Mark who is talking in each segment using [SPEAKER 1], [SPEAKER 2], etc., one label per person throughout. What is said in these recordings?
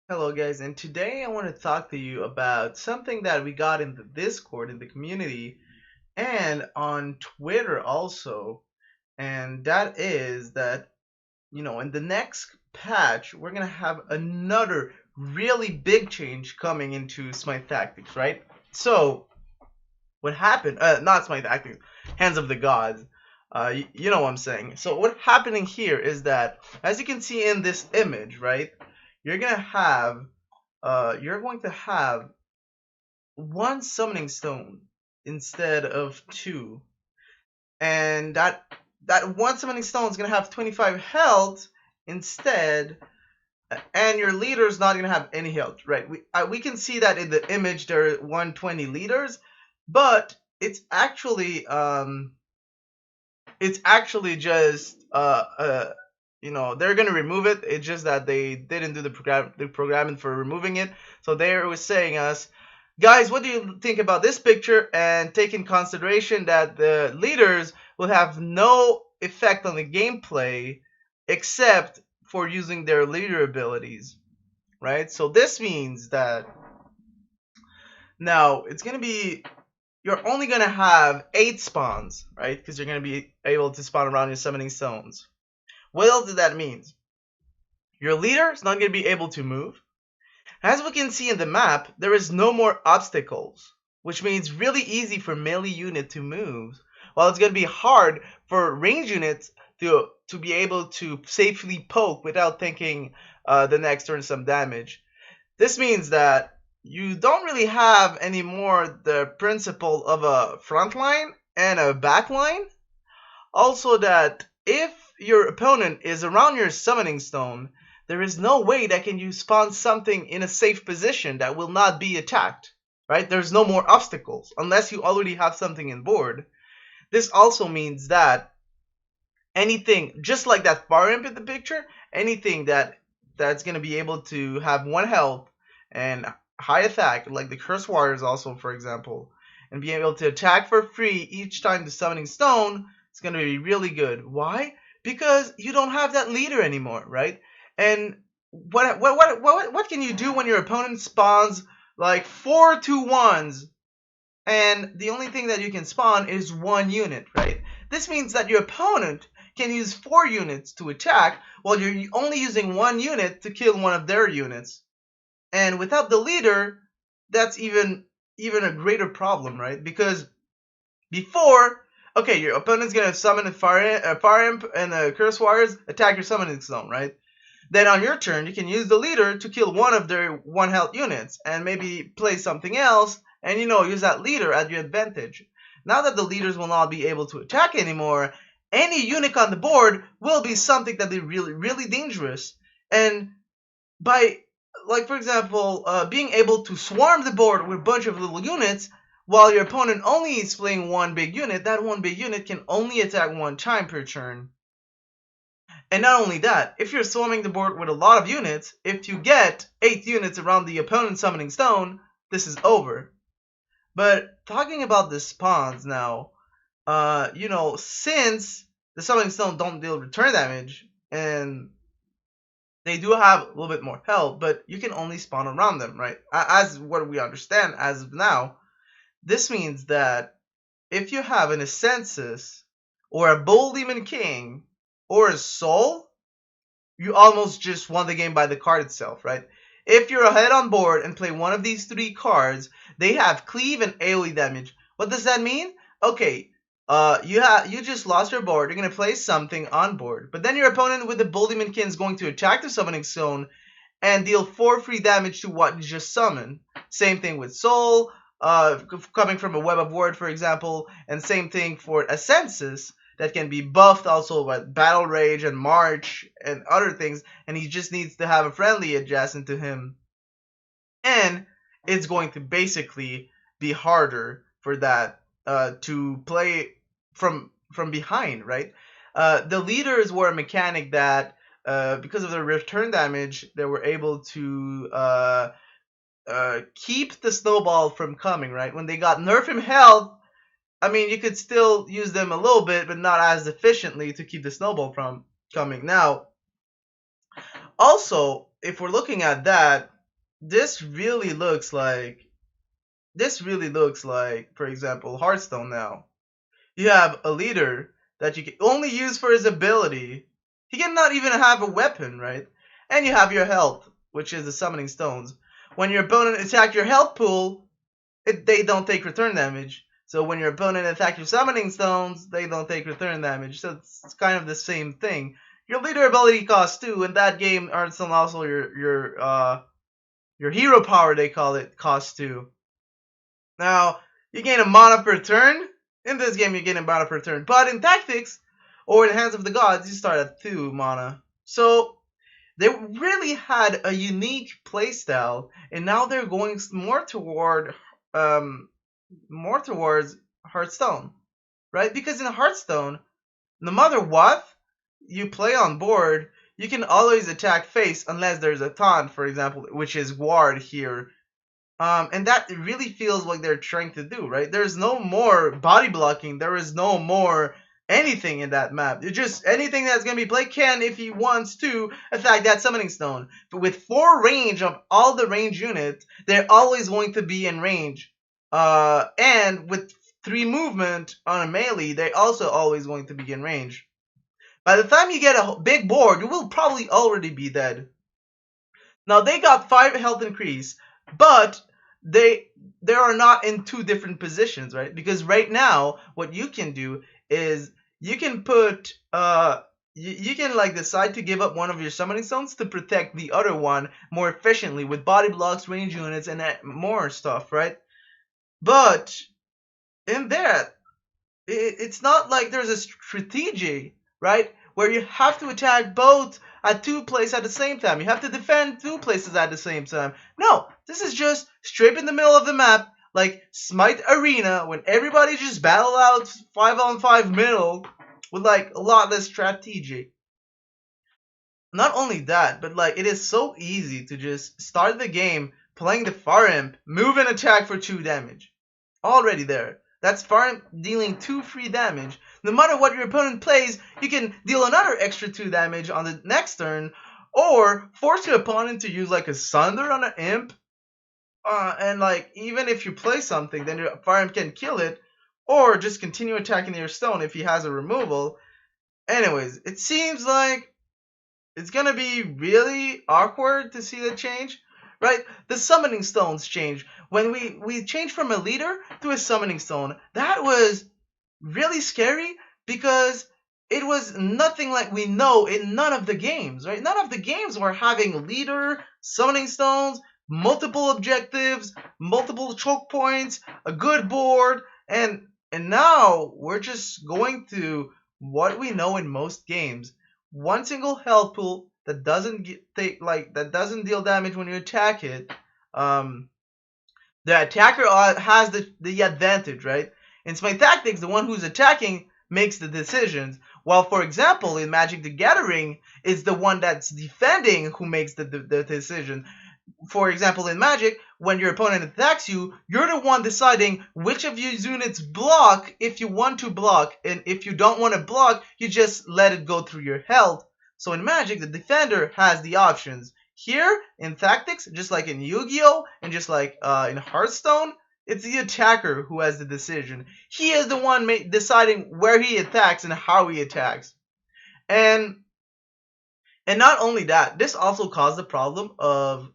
[SPEAKER 1] Hello guys, and today I want to talk to you about something that we got in the Discord in the community and on Twitter also. And that is that, in the next patch, we're going to have another really big change coming into Smite Tactics, right? So, what happened, not Smite Tactics, Hands of the Gods. You know what I'm saying. So, what's happening here is that, as you can see in this image, right, you're going to have you're going to have one summoning stone instead of two, and that one summoning stone is gonna have 25 health instead, and your leader is not gonna have any health. Right? We can see that in the image there are 120 leaders, but it's actually just they're gonna remove it. It's just that they didn't do the programming for removing it. So they were saying us, guys, what do you think about this picture? And take in consideration that the leaders will have no effect on the gameplay except for using their leader abilities, right? So this means that now it's gonna be you're only gonna have 8 spawns, right? Because you're gonna be able to spawn around your summoning stones. What else does that mean? Your leader is not going to be able to move. As we can see in the map, there is no more obstacles, which means really easy for melee unit to move, while it's going to be hard for range units to be able to safely poke without thinking the next turn some damage. This means that you don't really have anymore the principle of a front line and a back line. Also, that if your opponent is around your summoning stone, there is no way that can you spawn something in a safe position that will not be attacked. Right? There's no more obstacles unless you already have something in board. This also means that anything, just like that fire imp in the picture, anything that's gonna be able to have 1 health and high attack, like the Curse Warriors also, for example, and be able to attack for free each time the summoning stone, it's gonna be really good. Why? Because you don't have that leader anymore, right? And what can you do when your opponent spawns like 4 2 1s and the only thing that you can spawn is 1 unit, right? This means that your opponent can use 4 units to attack while you're only using 1 unit to kill one of their units. And without the leader, that's even a greater problem, right? Because before, okay, your opponent's gonna summon a fire imp and a curse warriors, attack your summoning zone, right? Then on your turn, you can use the leader to kill one of their 1 health units and maybe play something else and use that leader at your advantage. Now that the leaders will not be able to attack anymore, any unit on the board will be something that is really, really dangerous. And by, like, for example, being able to swarm the board with a bunch of little units, while your opponent only is playing one big unit, that one big unit can only attack 1 time per turn. And not only that, if you're swarming the board with a lot of units, if you get 8 units around the opponent's summoning stone, this is over. But talking about the spawns now, since the summoning stone don't deal return damage, and they do have a little bit more health, but you can only spawn around them, right? As what we understand as of now, this means that if you have an Ascensus, or a Bull Demon King, or a Soul, you almost just won the game by the card itself, right? If you're ahead on board and play one of these 3 cards, they have cleave and AoE damage. What does that mean? Okay, you just lost your board. You're gonna play something on board, but then your opponent with the Bull Demon King is going to attack the summoning stone and deal 4 free damage to what you just summoned. Same thing with Soul, coming from a Web of Ward, for example, and same thing for Ascensus that can be buffed also with Battle Rage and March and other things, and he just needs to have a friendly adjacent to him. And it's going to basically be harder for that to play from behind, right? The leaders were a mechanic that, because of the return damage, they were able to keep the snowball from coming, right? When they got nerf in health, I mean, you could still use them a little bit, but not as efficiently to keep the snowball from coming. Now, also, if we're looking at that, this really looks like for example, Hearthstone now. You have a leader that you can only use for his ability. He cannot even have a weapon, right? And you have your health, which is the summoning stones. When your opponent attack your health pool, they don't take return damage. So when your opponent attack your summoning stones, they don't take return damage. So it's kind of the same thing. Your leader ability costs 2. In that game, Hearthstone also your hero power, they call it, costs 2. Now, you gain a mana per turn. In this game, you gain a mana per turn. But in Tactics, or in Hands of the Gods, you start at 2 mana. So, they really had a unique playstyle, and now they're going more towards Hearthstone, right? Because in Hearthstone, no matter what you play on board, you can always attack face unless there's a taunt, for example, which is ward here. And that really feels like they're trying to do, right? There's no more body blocking. There is no more anything in that map. It's just anything that's going to be played can, if he wants to, attack that summoning stone. But with 4 range of all the range units, they're always going to be in range. And with 3 movement on a melee, they're also always going to be in range. By the time you get a big board, you will probably already be dead. Now, they got 5 health increase, but they are not in 2 different positions, right? Because right now, what you can do is you can put you can like decide to give up one of your summoning stones to protect the other one more efficiently with body blocks, range units, and more stuff, right? But in that, it's not like there's a strategy, right? Where you have to attack both at 2 places at the same time. You have to defend 2 places at the same time. No, this is just straight in the middle of the map, like Smite Arena, when everybody just battle out 5-on-5 middle with like a lot less strategy. Not only that, but like it is so easy to just start the game playing the Fire Imp, move and attack for 2 damage. Already there. That's Fire Imp dealing 2 free damage. No matter what your opponent plays, you can deal another extra 2 damage on the next turn, or force your opponent to use like a Sunder on an Imp, and like even if you play something, then your Fire Imp can kill it, or just continue attacking your stone if he has a removal. Anyways, it seems like it's gonna be really awkward to see the change, right? The summoning stones change. When we changed from a leader to a summoning stone, that was really scary because it was nothing like we know in none of the games, right? None of the games were having leader, summoning stones, multiple objectives, multiple choke points, a good board, and now we're just going to what we know in most games. One single health pool that doesn't that doesn't deal damage when you attack it. The attacker has the advantage, right? In Smite Tactics, the one who's attacking makes the decisions. While, for example, in Magic the Gathering, it's the one that's defending who makes the decision. For example, in Magic, when your opponent attacks you, you're the one deciding which of your units block if you want to block, and if you don't want to block, you just let it go through your health. So in Magic, the defender has the options. Here, in Tactics, just like in Yu-Gi-Oh! And just like in Hearthstone, it's the attacker who has the decision. He is the one deciding where he attacks and how he attacks. And not only that, this also caused the problem of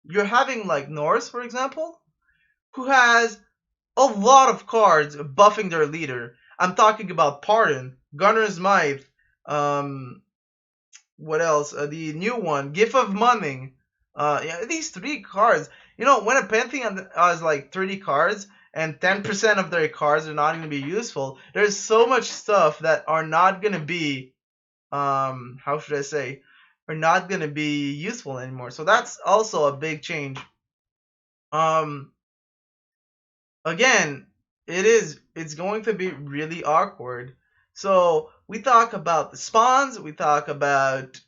[SPEAKER 1] you're having like Norse, for example, who has a lot of cards buffing their leader. I'm talking about Pardon, Gunner's Might, what else? The new one, Gift of Munning. Yeah, these 3 cards. You know, when a Pantheon has like 30 cards and 10% of their cards are not going to be useful, there's so much stuff that are not going to be, how should I say, are not going to be useful anymore. So that's also a big change. Again, it's going to be really awkward. So we talk about the spawns, we talk about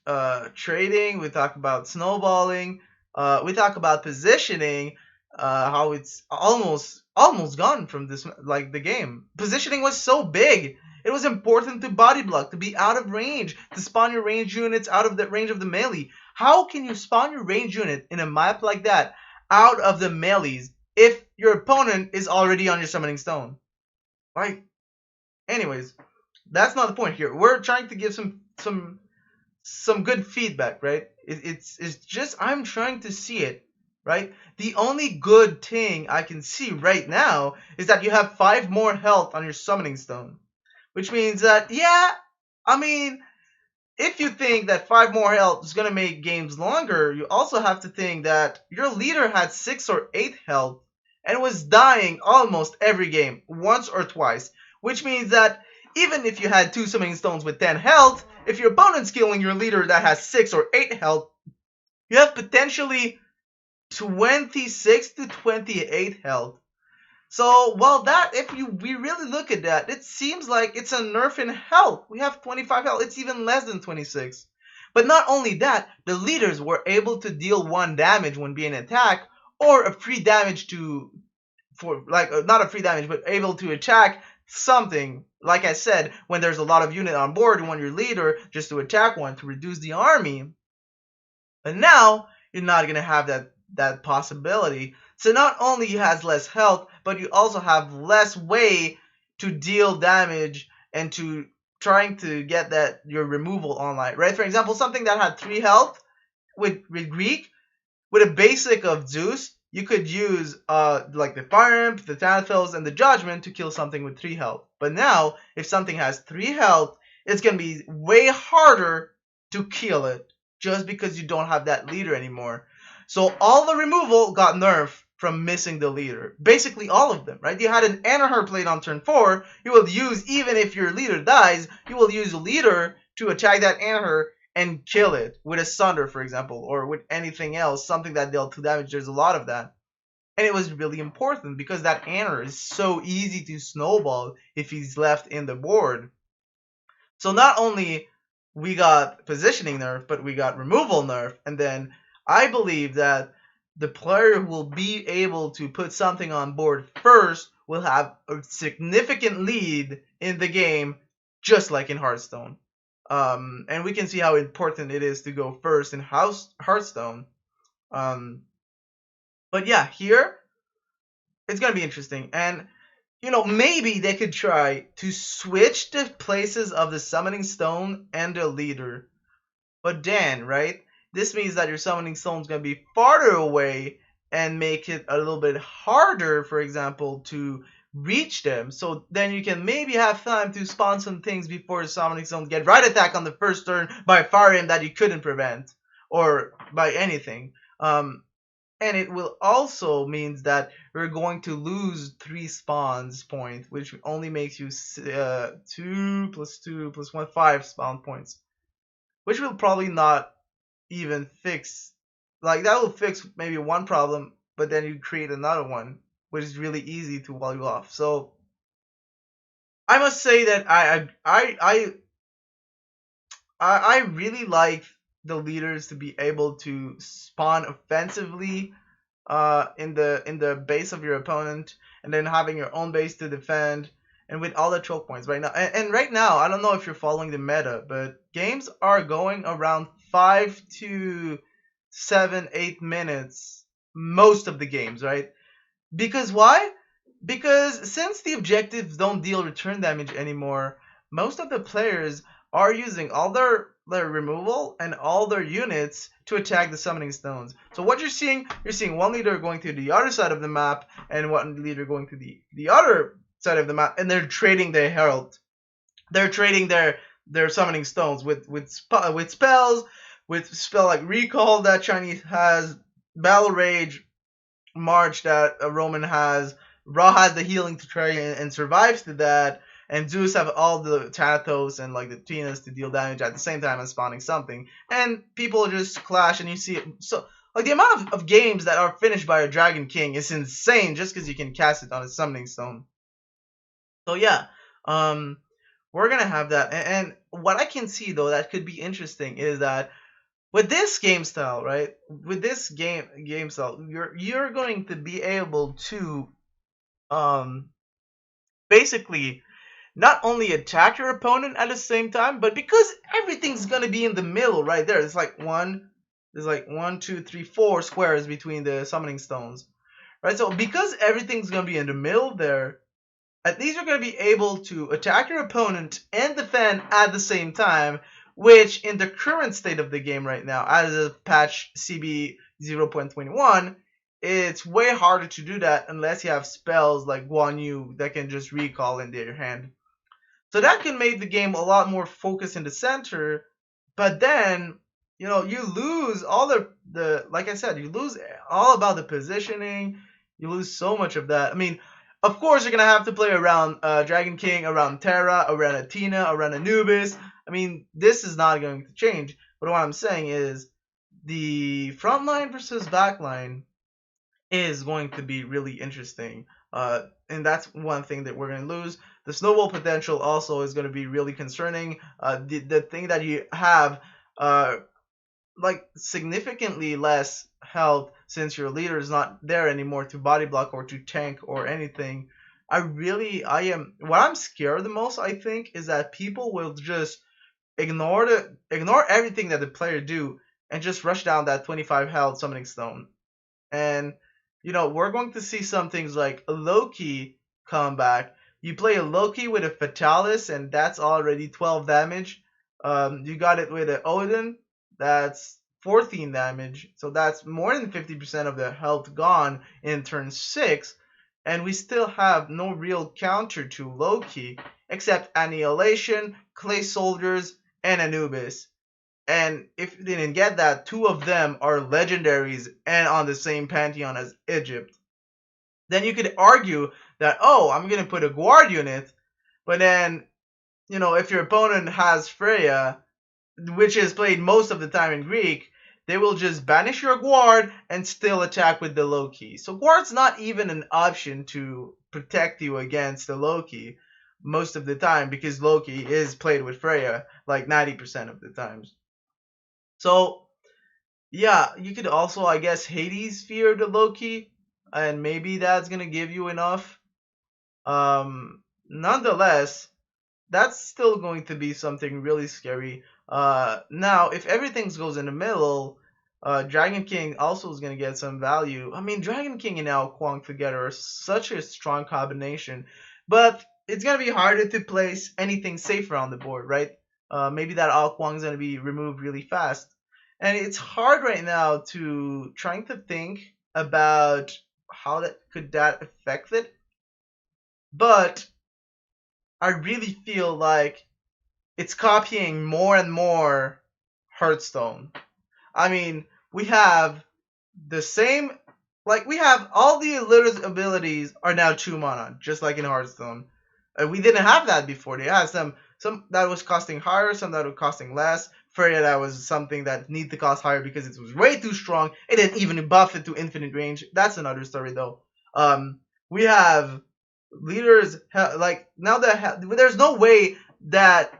[SPEAKER 1] trading, we talk about snowballing, we talk about positioning, how it's almost gone from this like the game. Positioning was so big. It was important to body block, to be out of range, to spawn your range units out of the range of the melee. How can you spawn your range unit in a map like that out of the melees if your opponent is already on your summoning stone. Like, anyways, that's not the point here. We're trying to give some good feedback, right? It's just I'm trying to see it, right? The only good thing I can see right now is that you have 5 more health on your summoning stone, which means that, yeah, I mean, if you think that 5 more health is gonna make games longer, you also have to think that your leader had 6 or 8 health and was dying almost every game, once or twice, which means that even if you had 2 summoning stones with 10 health, if your opponent's killing your leader that has 6 or 8 health, you have potentially 26 to 28 health. So, well, that if we really look at that, it seems like it's a nerf in health. We have 25 health. It's even less than 26. But not only that, the leaders were able to deal 1 damage when being attacked, or a free damage not a free damage, but able to attack something. Like I said, when there's a lot of unit on board, you want your leader just to attack one to reduce the army. But now you're not gonna have that possibility. So not only he has less health, but you also have less way to deal damage and to trying to get that your removal online, right? For example, something that had 3 health with Greek, with a basic of Zeus, you could use like the Fire Imp, the Thanatos, and the Judgment to kill something with 3 health. But now, if something has 3 health, it's gonna be way harder to kill it just because you don't have that leader anymore. So all the removal got nerfed from missing the leader. Basically all of them, right? You had an Anaher played on turn 4, you will use, even if your leader dies, you will use a leader to attack that Anaher and kill it with a Sunder, for example, or with anything else, something that dealt 2 damage. There's a lot of that. And it was really important because that Anaher is so easy to snowball if he's left in the board. So not only we got positioning nerf, but we got removal nerf, and then I believe that the player who will be able to put something on board first will have a significant lead in the game, just like in Hearthstone. And we can see how important it is to go first in Hearthstone. But yeah, here it's gonna be interesting, and maybe they could try to switch the places of the summoning stone and the leader. But then, right, this means that your summoning stone is going to be farther away and make it a little bit harder, for example, to reach them. So then you can maybe have time to spawn some things before the summoning stone get right attack on the first turn by Fire Imp that you couldn't prevent, or by anything. And it will also means that we're going to lose 3 spawns point, which only makes you 2 plus 2 plus 1, 5 spawn points, which will probably not even fix. Like, that will fix maybe one problem, but then you create another one, which is really easy to wall you off. So I must say that I really like the leaders to be able to spawn offensively in the base of your opponent, and then having your own base to defend, and with all the choke points right now. And right now, I don't know if you're following the meta, but games are going around 5 to 7, 8 minutes, most of the games, right? Because why? Because since the objectives don't deal return damage anymore, most of the players are using all their removal and all their units to attack the summoning stones. So what you're seeing one leader going to the other side of the map and one leader going to the other side of the map, and they're trading their herald. They're trading their summoning stones with spells, with spell like Recall that Chinese has, Battle Rage, March that a Roman has, Ra has the healing to try and survives to that, and Zeus have all the Thanatos and like the Tinas to deal damage at the same time as spawning something. And people just clash, and you see it. So like the amount of games that are finished by a Dragon King is insane just because you can cast it on a summoning stone. So yeah, we're gonna have that. And what I can see though that could be interesting is that with this game style, right? With this game style, you're going to be able to basically not only attack your opponent at the same time, but because everything's gonna be in the middle right there. It's like 1, There's like 1, 2, 3, 4 squares between the summoning stones, right? So because everything's gonna be in the middle there, at least you're gonna be able to attack your opponent and defend at the same time, which in the current state of the game right now, as of patch CB 0.21, it's way harder to do that unless you have spells like Guan Yu that can just recall into your hand. So that can make the game a lot more focused in the center, but then you lose all the like I said, you lose all about the positioning. You lose so much of that. I mean, of course you're gonna have to play around Dragon King, around Terra, around Athena, around Anubis. I mean, this is not going to change. But what I'm saying is the front line versus back line is going to be really interesting. And that's one thing that we're going to lose. The snowball potential also is going to be really concerning. The thing that you have, like significantly less health since your leader is not there anymore to body block or to tank or anything. What I'm scared the most, I think, is that people will just ignore everything that the player do and just rush down that 25 health summoning stone. And we're going to see some things like a Loki come back. You play a Loki with a Fatalis, and that's already 12 damage. You got it with an Odin, that's 14 damage. So that's more than 50% of the health gone in turn 6. And we still have no real counter to Loki, except Annihilation, Clay Soldiers, and Anubis. And if you didn't get that, two of them are legendaries and on the same pantheon as Egypt. Then you could argue that, oh, I'm going to put a guard unit, but then, if your opponent has Freya, which is played most of the time in Greek, they will just banish your guard and still attack with the Loki. So guard's not even an option to protect you against the Loki most of the time, because Loki is played with Freya like 90% of the times. So, yeah, you could also, I guess, Hades fear the Loki, and maybe that's gonna give you enough. Nonetheless, that's still going to be something really scary. Now, if everything goes in the middle, Dragon King also is gonna get some value. I mean, Dragon King and Ao Kuang together are such a strong combination, but it's gonna be harder to place anything safer on the board, right? Maybe that Ao Kuang is gonna be removed really fast. And it's hard right now to trying to think about how that affect it. But I really feel like it's copying more and more Hearthstone. I mean, we have the same, like we have all the Elitist abilities are now 2 mana, just like in Hearthstone. We didn't have that before. They had some that was costing higher, some that were costing less. Freya, that was something that needed to cost higher because it was way too strong. It didn't even buff it to infinite range. That's another story though. We have leaders like now that there's no way that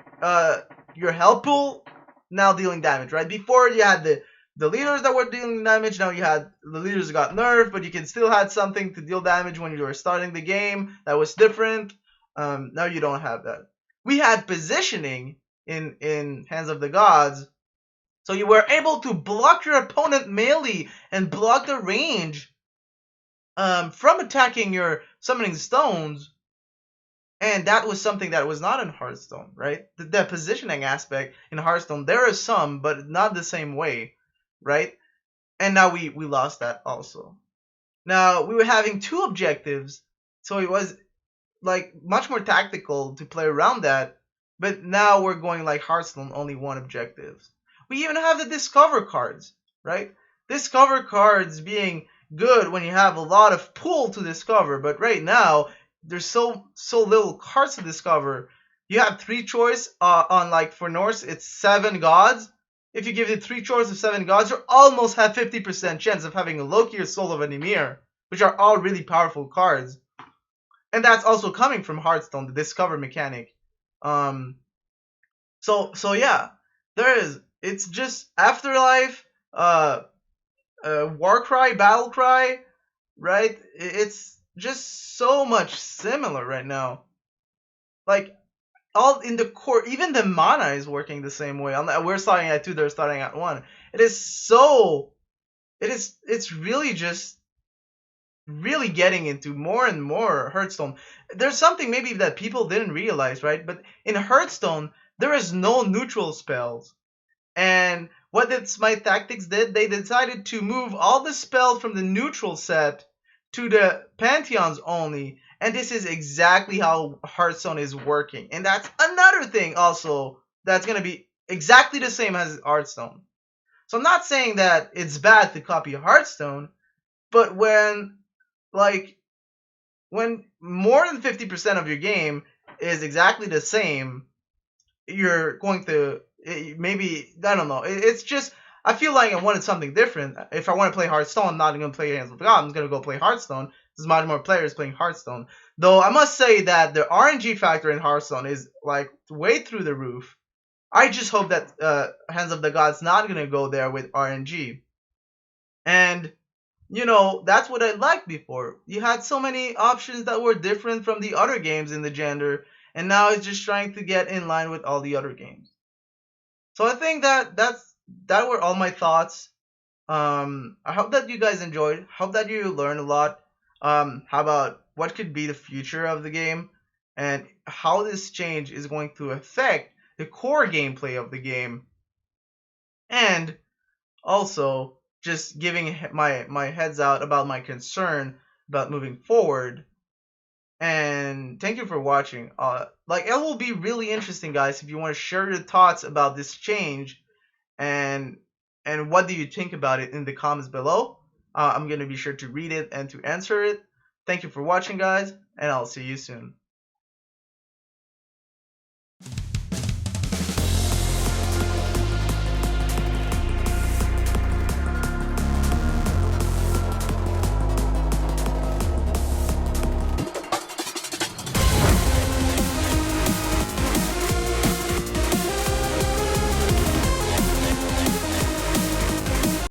[SPEAKER 1] your help pool now dealing damage, right? Before you had the leaders that were dealing damage. Now you had the leaders got nerfed, but you can still had something to deal damage when you were starting the game. That was different. Now you don't have that. We had positioning in Hands of the Gods, so you were able to block your opponent melee and block the range from attacking your summoning stones. And that was something that was not in Hearthstone, right? The positioning aspect in Hearthstone, there is some, but not the same way, right? And now we lost that also. Now we were having 2 objectives, so it was like much more tactical to play around that. But now we're going like Hearthstone, only 1 objective. We even have the Discover cards, right? Discover cards being good when you have a lot of pool to discover, but right now there's so little cards to discover. You have 3 choice on, like for Norse, it's 7 gods. If you give it 3 choice of 7 gods, you almost have 50% chance of having a Loki or Soul of an Ymir, which are all really powerful cards. And that's also coming from Hearthstone, the discover mechanic. So yeah, it's just Afterlife, Warcry, Battlecry, right? It's just so much similar right now. Like all in the core. Even the mana is working the same way. We're starting at 2, they're starting at 1. It is so. It's really just really getting into more and more Hearthstone. There's something maybe that people didn't realize, right? But in Hearthstone, there is no neutral spells. And what did Smite Tactics did? They decided to move all the spells from the neutral set to the Pantheons only. And this is exactly how Hearthstone is working. And that's another thing also that's going to be exactly the same as Hearthstone. So I'm not saying that it's bad to copy Hearthstone, but like when more than 50% of your game is exactly the same, you're going to maybe I don't know. It's just I feel like I wanted something different. If I want to play Hearthstone, I'm not going to play Hands of God. I'm going to go play Hearthstone. There's much more players playing Hearthstone. Though I must say that the RNG factor in Hearthstone is like way through the roof. I just hope that Hands of the Gods not going to go there with RNG. And that's what I liked before. You had so many options that were different from the other games in the genre, and now it's just trying to get in line with all the other games. So I think that were all my thoughts. I hope that you guys enjoyed. Hope that you learned a lot. How about what could be the future of the game, and how this change is going to affect the core gameplay of the game, and also just giving my heads out about my concern about moving forward. And thank you for watching. Like it will be really interesting, guys, if you want to share your thoughts about this change and what do you think about it in the comments below. I'm gonna be sure to read it and to answer it. Thank you for watching, guys, and I'll see you soon.